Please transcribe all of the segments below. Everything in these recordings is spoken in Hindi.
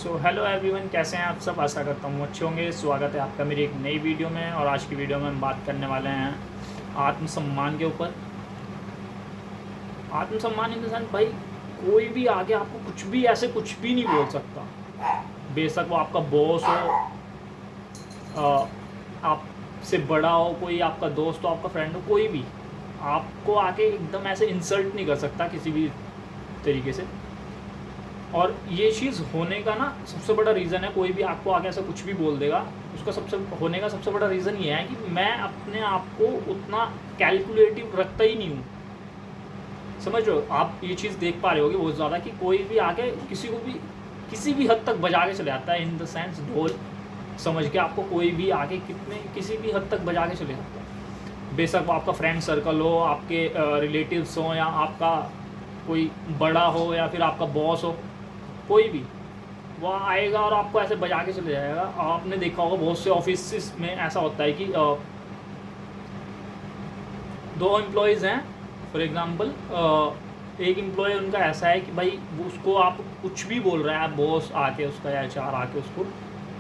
सो हेलो एवरीवन, कैसे हैं आप सब। आशा करता हूँ अच्छे होंगे। स्वागत है आपका मेरी एक नई वीडियो में। और आज की वीडियो में हम बात करने वाले हैं आत्मसम्मान के ऊपर। आत्मसम्मान इन द सेंस, भाई कोई भी आगे आपको कुछ भी ऐसे कुछ भी नहीं बोल सकता। बेशक वो आपका बॉस हो, आपसे बड़ा हो, कोई आपका दोस्त हो, आपका फ्रेंड हो, कोई भी आपको आके एकदम ऐसे इंसल्ट नहीं कर सकता किसी भी तरीके से। और ये चीज़ होने का ना सबसे बड़ा रीज़न है, कोई भी आपको आगे ऐसा कुछ भी बोल देगा, उसका सबसे होने का सबसे बड़ा रीज़न ये है कि मैं अपने आप को उतना कैलकुलेटिव रखता ही नहीं हूँ। समझ रहे हो आप, ये चीज़ देख पा रहे होगे बहुत ज़्यादा कि कोई भी आके किसी को भी किसी भी हद तक बजा के चले जाता है। इन द सेंस ढोल समझ के आपको कोई भी आके किसी भी हद तक बजा के चले जाता है। बेशक वो आपका फ्रेंड सर्कल हो, आपके रिलेटिव्स हो, या आपका कोई बड़ा हो, या फिर आपका बॉस हो, कोई भी वो आएगा और आपको ऐसे बजा के चले जाएगा। आपने देखा होगा बहुत से ऑफिस में ऐसा होता है कि दो एम्प्लॉयज़ हैं फॉर एग्जांपल। एक एम्प्लॉय उनका ऐसा है कि भाई वो उसको आप कुछ भी बोल रहा है, बॉस आके उसका या एचआर आके उसको,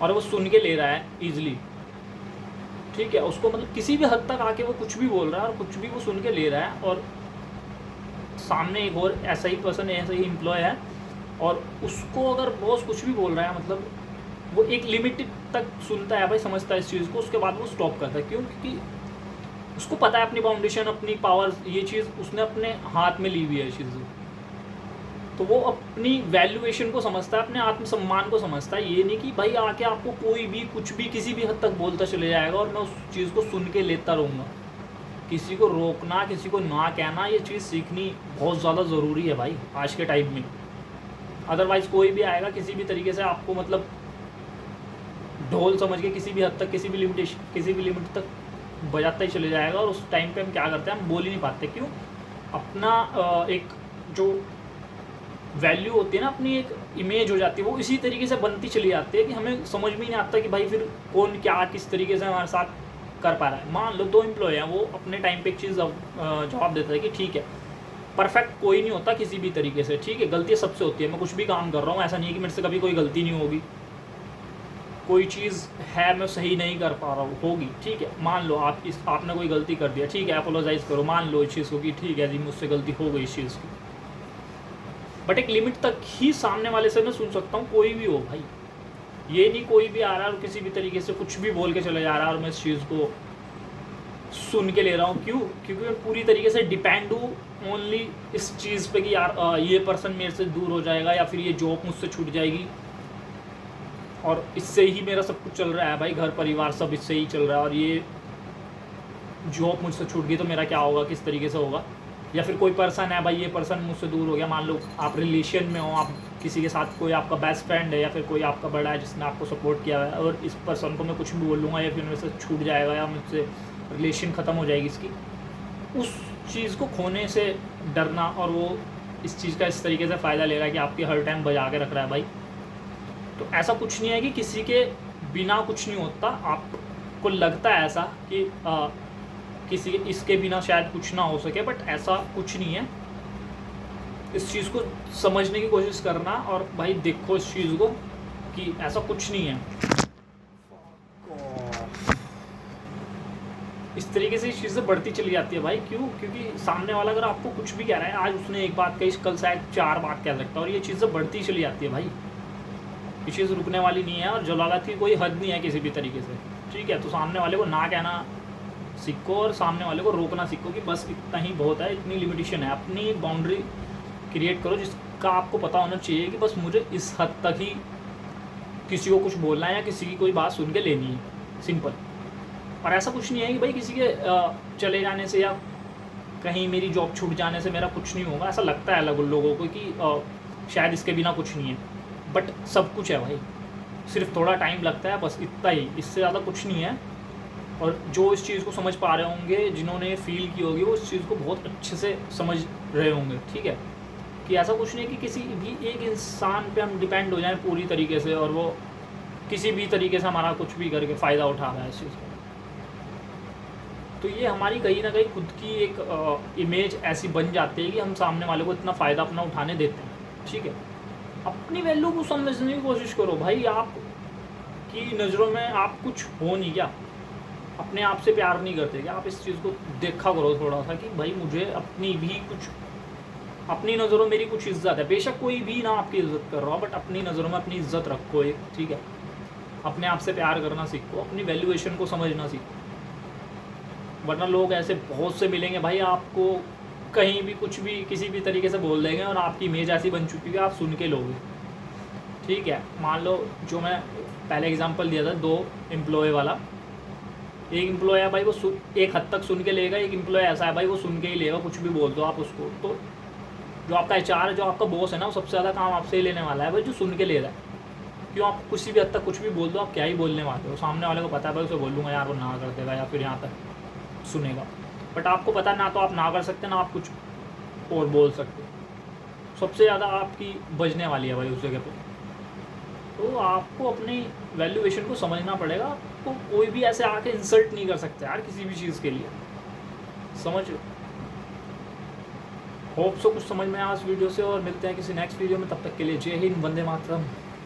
और वो सुन के ले रहा है ईजिली। ठीक है, उसको मतलब किसी भी हद तक आके वो कुछ भी बोल रहा है और कुछ भी वो सुन के ले रहा है। और सामने एक और ऐसा ही पर्सन, ऐसा ही एम्प्लॉय है, और उसको अगर बॉस कुछ भी बोल रहा है, मतलब वो एक लिमिट तक सुनता है भाई, समझता है इस चीज़ को, उसके बाद वो स्टॉप करता है। क्यों? क्योंकि उसको पता है अपनी बाउंडेशन, अपनी पावर, ये चीज़ उसने अपने हाथ में ली हुई है चीज़। तो वो अपनी वैल्यूएशन को समझता है, अपने आत्मसम्मान को समझता है। ये नहीं कि भाई आके आपको कोई भी कुछ भी किसी भी हद तक बोलता चले जाएगा और मैं उस चीज़ को सुन के लेता रहूँगा। किसी को रोकना, किसी को ना कहना, ये चीज़ सीखनी बहुत ज़्यादा ज़रूरी है भाई आज के टाइम में। अदरवाइज़ कोई भी आएगा किसी भी तरीके से आपको मतलब ढोल समझ के किसी भी हद तक, किसी भी लिमिट तक बजाता ही चले जाएगा। और उस टाइम पे हम क्या करते हैं, हम बोल ही नहीं पाते। क्यों? अपना एक जो वैल्यू होती है ना, अपनी एक इमेज हो जाती है, वो इसी तरीके से बनती चली जाती है कि हमें समझ में ही नहीं आता कि भाई फिर कौन क्या किस तरीके से हमारे साथ कर पा रहा है। मान लो दो एम्प्लॉय हैं, वो अपने टाइम पे एक चीज़ जवाब देता है कि ठीक है, परफेक्ट कोई नहीं होता किसी भी तरीके से। ठीक है, गलतियाँ सबसे होती है, मैं कुछ भी काम कर रहा हूँ, ऐसा नहीं है कि मेरे से कभी कोई गलती नहीं होगी। कोई चीज़ है मैं सही नहीं कर पा रहा हूँ, होगी। ठीक है, मान लो आपने कोई गलती कर दिया, ठीक है, अपोलोजाइज़ करो, मान लो इस चीज़ को कि ठीक है जी मुझसे गलती हो गई इस चीज़ की। बट एक लिमिट तक ही सामने वाले से मैं सुन सकता हूँ, कोई भी हो भाई। ये नहीं कोई भी आ रहा है और किसी भी तरीके से कुछ भी बोल के चले जा रहा है और मैं इस चीज़ को सुन के ले रहा हूँ। क्यों? क्योंकि मैं पूरी तरीके से डिपेंड हूँ ओनली इस चीज़ पे कि यार ये पर्सन मेरे से दूर हो जाएगा, या फिर ये जॉब मुझसे छूट जाएगी, और इससे ही मेरा सब कुछ चल रहा है भाई, घर परिवार सब इससे ही चल रहा है। और ये जॉब मुझसे छूट गई तो मेरा क्या होगा, किस तरीके से होगा। या फिर कोई पर्सन है भाई, ये पर्सन मुझसे दूर हो गया, मान लो आप रिलेशन में हो, आप किसी के साथ, कोई आपका बेस्ट फ्रेंड है या फिर कोई आपका बड़ा है जिसने आपको सपोर्ट किया है, और इस पर्सन को मैं कुछ भी बोल लूँगा या फिर मेरे से छूट जाएगा या मुझसे रिलेशन ख़त्म हो जाएगी इसकी, उस चीज़ को खोने से डरना, और वो इस चीज़ का इस तरीके से फ़ायदा ले रहा है कि आपके हर टाइम बजा के रख रहा है भाई। तो ऐसा कुछ नहीं है कि किसी के बिना कुछ नहीं होता। आपको लगता है ऐसा कि किसी इसके बिना शायद कुछ ना हो सके, बट ऐसा कुछ नहीं है। इस चीज़ को समझने की कोशिश करना, और भाई देखो इस चीज़ को कि ऐसा कुछ नहीं है। इस तरीके से इस चीज़ें बढ़ती चली जाती है भाई। क्यों? क्योंकि सामने वाला अगर आपको कुछ भी कह रहा है, आज उसने एक बात कही, कल शायद 4 बात कह सकता है, और ये चीज़ें बढ़ती चली जाती है भाई। ये चीज़ रुकने वाली नहीं है, और जलालत की कोई हद नहीं है किसी भी तरीके से। ठीक है, तो सामने वाले को ना कहना सीखो और सामने वाले को रोकना सीखो कि बस इतना ही बहुत है, इतनी लिमिटेशन है। अपनी बाउंड्री क्रिएट करो जिसका आपको पता होना चाहिए कि बस मुझे इस हद तक ही किसी को कुछ बोलना है या किसी की कोई बात सुन के लेनी है, सिंपल। और ऐसा कुछ नहीं है कि भाई किसी के चले जाने से या कहीं मेरी जॉब छूट जाने से मेरा कुछ नहीं होगा। ऐसा लगता है लोगों को कि शायद इसके बिना कुछ नहीं है, बट सब कुछ है भाई। सिर्फ थोड़ा टाइम लगता है, बस इतना ही, इससे ज़्यादा कुछ नहीं है। और जो इस चीज़ को समझ पा रहे होंगे, जिन्होंने फील की होगी, वो इस चीज़ को बहुत अच्छे से समझ रहे होंगे। ठीक है, कि ऐसा कुछ नहीं कि किसी भी एक इंसान पे हम डिपेंड हो जाएं पूरी तरीके से, और वो किसी भी तरीके से हमारा कुछ भी करके फ़ायदा उठा रहा है इस चीज़ का। तो ये हमारी कहीं ना कहीं खुद की एक इमेज ऐसी बन जाती है कि हम सामने वाले को इतना फ़ायदा अपना उठाने देते हैं। ठीक है, अपनी वैल्यू को समझने की कोशिश करो भाई। आप की नज़रों में आप कुछ हो नहीं क्या? अपने आप से प्यार नहीं करते क्या? आप इस चीज़ को देखा करो थोड़ा सा कि भाई मुझे अपनी भी कुछ, अपनी नज़रों में मेरी कुछ इज्जत है। बेशक कोई भी ना आपकी इज्जत कर रहा हो, बट अपनी नज़रों में अपनी इज्जत रखो एक, ठीक है? अपने आप से प्यार करना सीखो, अपनी वैल्यूएशन को समझना सीखो। वरना लोग ऐसे बहुत से मिलेंगे भाई, आपको कहीं भी कुछ भी किसी भी तरीके से बोल देंगे और आपकी इमेज ऐसी बन चुकी है आप सुन के लोगे, ठीक है? मान लो जो मैं पहले एग्जांपल दिया था 2 एम्प्लॉय वाला, एक एम्प्लॉय है भाई वो एक हद तक सुन के लेगा, एक एम्प्लॉय ऐसा है भाई वो सुन के ही लेगा, कुछ भी बोल दो आप उसको। तो जो आपका एचआर है, जो आपका बॉस है ना, वो सबसे ज़्यादा काम आपसे ही लेने वाला है भाई, जो सुन के ले रहा है। क्यों? आप किसी भी हद तक कुछ भी बोल दो, आप क्या ही बोलने वाले हो, सामने वाले को पता है भाई उसे बोलूँगा यार वो ना कर देगा या फिर यहाँ तक सुनेगा। बट आपको पता ना तो आप ना कर सकते ना आप कुछ और बोल सकते। सबसे ज़्यादा आपकी बजने वाली है भाई उस जगह पे। तो आपको अपनी वैल्यूएशन को समझना पड़ेगा। आपको कोई भी ऐसे आके इंसल्ट नहीं कर सकता यार किसी भी चीज़ के लिए, समझ। होप सो कुछ समझ में आया इस वीडियो से, और मिलते हैं किसी नेक्स्ट वीडियो में। तब तक के लिए जय हिंद, वंदे मातरम।